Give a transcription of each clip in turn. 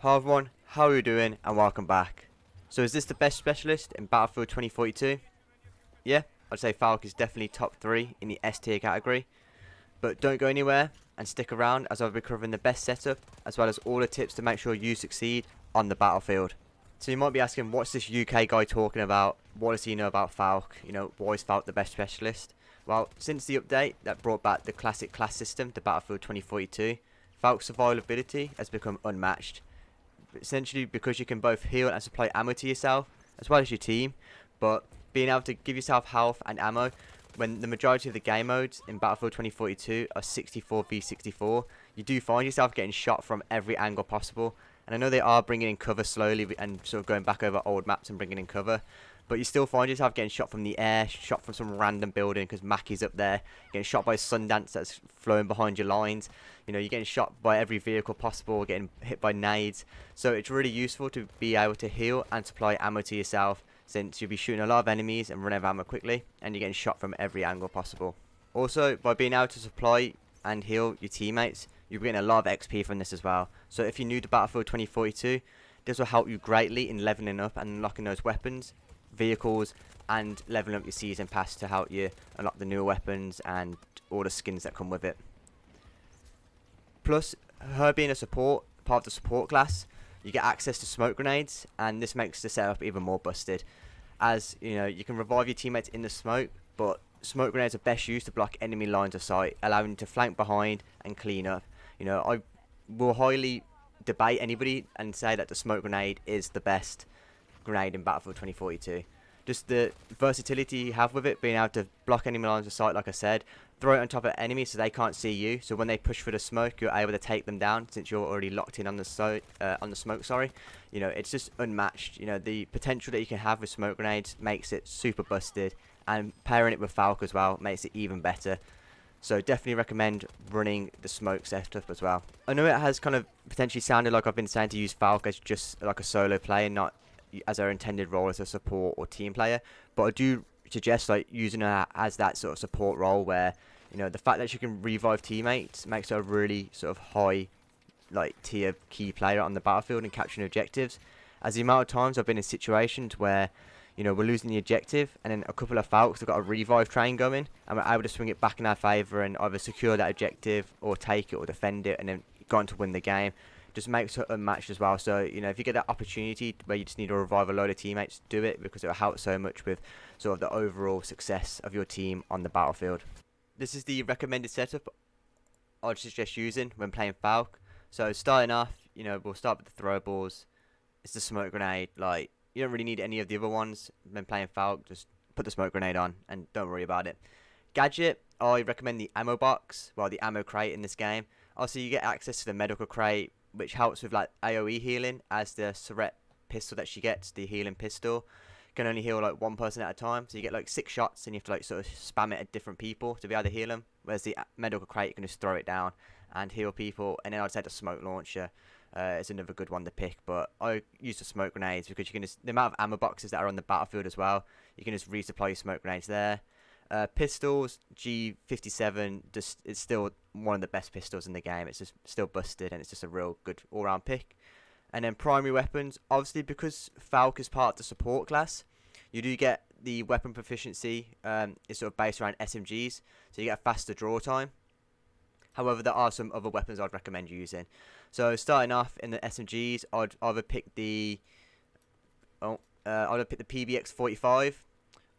Hi everyone, how are you doing and welcome back. So is this the best specialist in Battlefield 2042? Yeah, I'd say FALCK is definitely top 3 in the S tier category. But don't go anywhere and stick around as I'll be covering the best setup as well as all the tips to make sure you succeed on the battlefield. So you might be asking, what's this UK guy talking about? What does he know about FALCK? Why is FALCK the best specialist? Well, since the update that brought back the classic class system to Battlefield 2042, FALCK's survivability has become unmatched. Essentially because you can both heal and supply ammo to yourself as well as your team, but being able to give yourself health and ammo when the majority of the game modes in Battlefield 2042 are 64v64, you do find yourself getting shot from every angle possible. And I know they are bringing in cover slowly and sort of going back over old maps and bringing in cover, but you still find yourself getting shot from the air, shot from some random building because Mackie's up there, getting shot by Sundance that's flowing behind your lines. You're getting shot by every vehicle possible, getting hit by nades. So it's really useful to be able to heal and supply ammo to yourself, since you'll be shooting a lot of enemies and run out of ammo quickly, and you're getting shot from every angle possible. Also, by being able to supply and heal your teammates, you're getting a lot of XP from this as well. So if you're new to Battlefield 2042, this will help you greatly in leveling up and unlocking those weapons, vehicles, and leveling up your season pass to help you unlock the newer weapons and all the skins that come with it. Plus, her being a support, part of the support class, you get access to smoke grenades, and this makes the setup even more busted. As you can revive your teammates in the smoke, but smoke grenades are best used to block enemy lines of sight, allowing you to flank behind and clean up. I will highly debate anybody and say that the smoke grenade is the best grenade in Battlefield 2042. Just the versatility you have with it, being able to block enemy lines of sight, like I said, throw it on top of enemies so they can't see you. So when they push for the smoke, you're able to take them down since you're already locked in on the smoke. It's just unmatched. The potential that you can have with smoke grenades makes it super busted, and pairing it with FALCK as well makes it even better. So definitely recommend running the smoke setup as well. I know it has kind of potentially sounded like I've been saying to use FALCK as just like a solo player, not as our intended role as a support or team player, but I do suggest using her as that sort of support role where the fact that she can revive teammates makes her a really sort of high tier key player on the battlefield and capturing objectives. As the amount of times I've been in situations where we're losing the objective and then a couple of FALCKs have got a revive train going and we're able to swing it back in our favour and either secure that objective or take it or defend it and then go on to win the game. Just makes her unmatched as well. So if you get that opportunity where you just need to revive a load of teammates, do it, because it will help so much with sort of the overall success of your team on the battlefield. This is the recommended setup I'd suggest using when playing FALCK. So starting off, we'll start with the throwables. It's the smoke grenade. You don't really need any of the other ones when playing FALCK. Just put the smoke grenade on and don't worry about it. Gadget, I recommend the ammo box, the ammo crate in this game. Also, you get access to the medical crate, which helps with AoE healing, as the Surette pistol that she gets, the healing pistol, can only heal one person at a time. So you get 6 shots and you have to sort of spam it at different people to be able to heal them. Whereas the medical crate, you can just throw it down and heal people. And then I'd say the smoke launcher is another good one to pick. But I use the smoke grenades because you can the amount of ammo boxes that are on the battlefield as well, you can just resupply your smoke grenades there. Pistols, G57, it's still one of the best pistols in the game. It's just still busted and it's just a real good all-round pick. And then primary weapons, obviously because FALCK is part of the support class, you do get the weapon proficiency is sort of based around SMGs, so you get a faster draw time. However, there are some other weapons I'd recommend using. So starting off in the SMGs, I'd either pick the PBX 45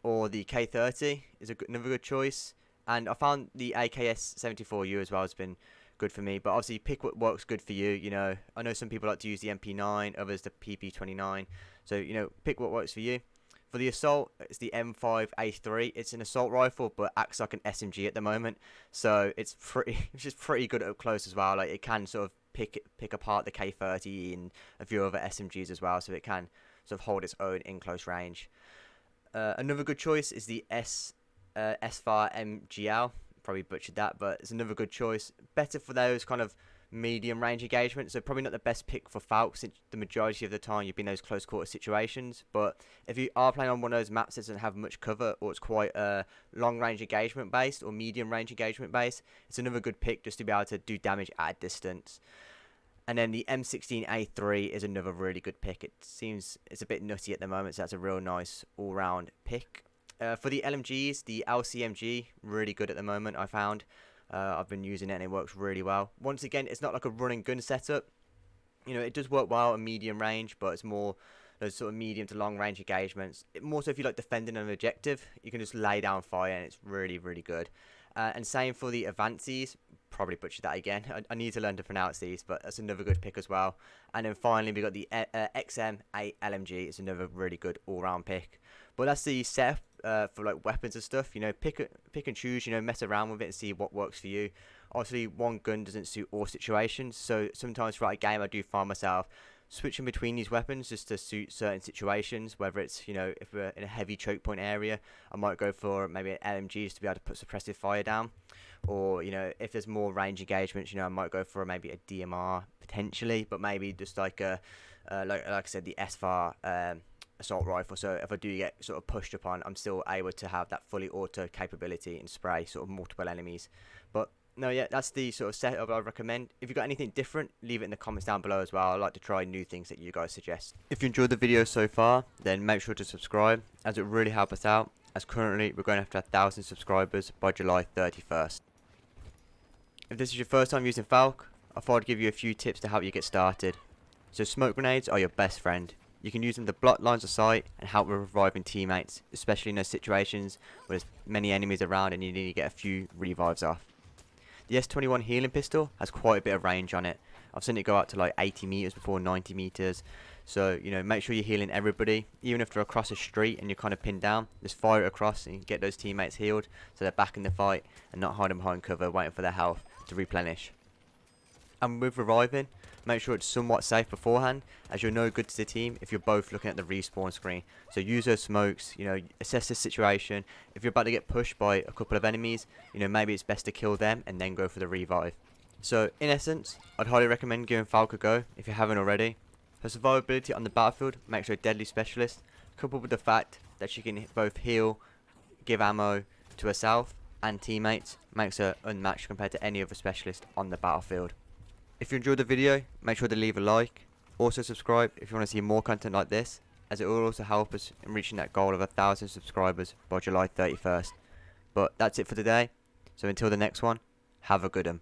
or the K30 is another good choice. And I found the AKS 74U as well has been good for me. But obviously pick what works good for you. I know some people like to use the MP9, others the PP29. So, pick what works for you. For the assault, it's the M5A3. It's an assault rifle, but acts like an SMG at the moment. So it's just pretty good up close as well. It can sort of pick apart the K30 and a few other SMGs as well. So it can sort of hold its own in close range. Another good choice is the SFAR MGL. Probably butchered that, but it's another good choice. Better for those kind of medium range engagements. So probably not the best pick for FALCK, since the majority of the time you've been in those close quarter situations. But if you are playing on one of those maps that doesn't have much cover, or it's quite long range engagement based or medium range engagement based, it's another good pick just to be able to do damage at a distance. And then the M16A3 is another really good pick. It seems it's a bit nutty at the moment, so that's a real nice all-round pick. For the LMGs, the LCMG, really good at the moment, I found. I've been using it and it works really well. Once again, it's not like a run and gun setup. You know, it does work well at medium range, but it's more those sort of medium to long range engagements. More so if you like defending an objective, you can just lay down fire and it's really, really good. And same for the Avances. Probably butchered that again. I need to learn to pronounce these, but that's another good pick as well. And then finally, we got the XM8 LMG. It's another really good all-round pick. But that's the setup for like weapons and stuff. You know, pick and choose. You know, mess around with it and see what works for you. Obviously, one gun doesn't suit all situations. So sometimes throughout a game, I do find myself switching between these weapons just to suit certain situations. Whether it's, you know, if we're in a heavy choke point area, I might go for maybe an LMG just to be able to put suppressive fire down. Or, you know, if there's more range engagements, you know, I might go for maybe a DMR potentially, but maybe just like a like I said, the SFAR assault rifle. So if I do get sort of pushed upon, I'm still able to have that fully auto capability and spray sort of multiple enemies. But no, yeah, that's the sort of setup I recommend. If you've got anything different, leave it in the comments down below as well. I like to try new things that you guys suggest. If you enjoyed the video so far, then make sure to subscribe, as it really helps us out, as currently we're going after 1,000 subscribers by July 31st. If this is your first time using FALCK, I thought I'd give you a few tips to help you get started. So smoke grenades are your best friend. You can use them to block lines of sight and help with reviving teammates, especially in those situations where there's many enemies around and you need to get a few revives off. The S21 healing pistol has quite a bit of range on it. I've seen it go out to like 80 meters before 90 meters. So, you know, make sure you're healing everybody. Even if they're across a street and you're kind of pinned down, just fire it across and you can get those teammates healed so they're back in the fight and not hiding behind cover waiting for their health to replenish. And with reviving, make sure it's somewhat safe beforehand, as you're no good to the team if you're both looking at the respawn screen. So use those smokes, you know, assess the situation. If you're about to get pushed by a couple of enemies, you know, maybe it's best to kill them and then go for the revive. So in essence, I'd highly recommend giving FALCK a go if you haven't already. Her survivability on the battlefield makes her a deadly specialist, coupled with the fact that she can both heal, give ammo to herself and teammates, makes her unmatched compared to any other specialist on the battlefield. If you enjoyed the video, make sure to leave a like. Also subscribe if you want to see more content like this, as it will also help us in reaching that goal of 1,000 subscribers by July 31st. But that's it for today, so until the next one, have a good one.